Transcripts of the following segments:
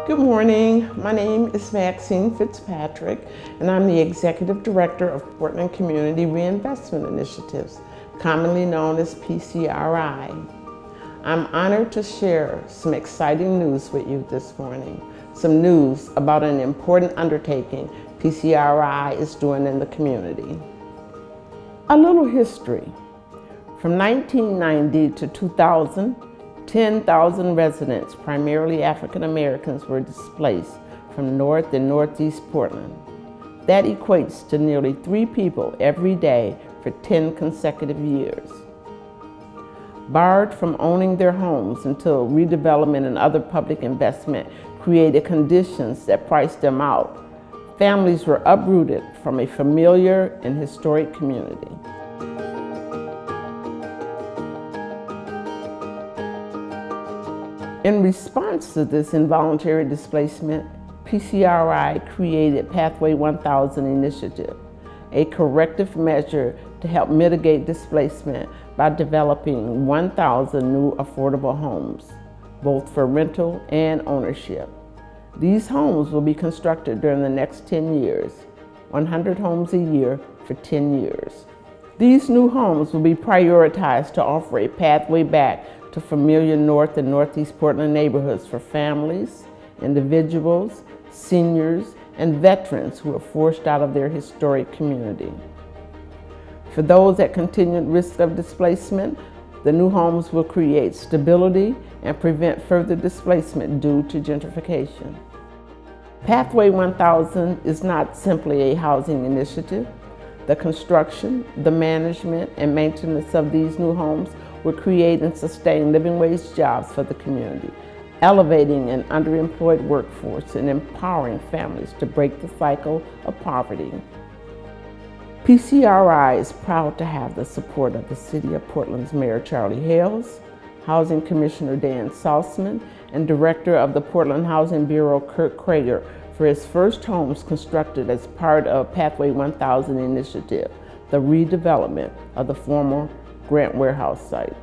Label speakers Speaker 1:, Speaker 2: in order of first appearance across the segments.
Speaker 1: Good morning. My name is Maxine Fitzpatrick, and I'm the Executive Director of Portland Community Reinvestment Initiatives, commonly known as PCRI. I'm honored to share some exciting news with you this morning, some news about an important undertaking PCRI is doing in the community. A little history. From 1990 to 2000, 10,000 residents, primarily African Americans, were displaced from North and Northeast Portland. That equates to nearly 3 people every day for 10 consecutive years. Barred from owning their homes until redevelopment and other public investment created conditions that priced them out, families were uprooted from a familiar and historic community. In response to this involuntary displacement, PCRI created Pathway 1000 initiative, a corrective measure to help mitigate displacement by developing 1,000 new affordable homes, both for rental and ownership. These homes will be constructed during the next 10 years, 100 homes a year for 10 years. These new homes will be prioritized to offer a pathway back to familiar North and Northeast Portland neighborhoods for families, individuals, seniors, and veterans who are forced out of their historic community. For those at continued risk of displacement, the new homes will create stability and prevent further displacement due to gentrification. Pathway 1000 is not simply a housing initiative. The construction, the management, and maintenance of these new homes will create and sustain living wage jobs for the community, elevating an underemployed workforce and empowering families to break the cycle of poverty. PCRI is proud to have the support of the City of Portland's Mayor Charlie Hales, Housing Commissioner Dan Salzman, and Director of the Portland Housing Bureau Kirk Krager for his first homes constructed as part of Pathway 1000 initiative, the redevelopment of the former Grant Warehouse site.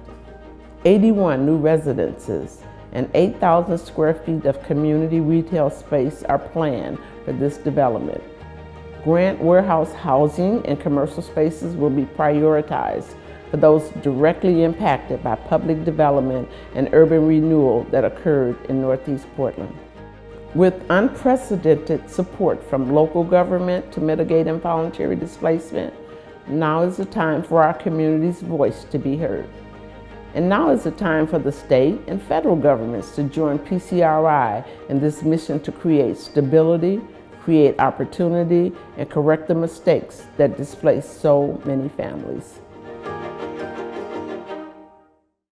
Speaker 1: 81 new residences and 8,000 square feet of community retail space are planned for this development. Grant Warehouse housing and commercial spaces will be prioritized for those directly impacted by public development and urban renewal that occurred in Northeast Portland. With unprecedented support from local government to mitigate involuntary displacement, now is the time for our community's voice to be heard. And now is the time for the state and federal governments to join PCRI in this mission to create stability, create opportunity, and correct the mistakes that displace so many families.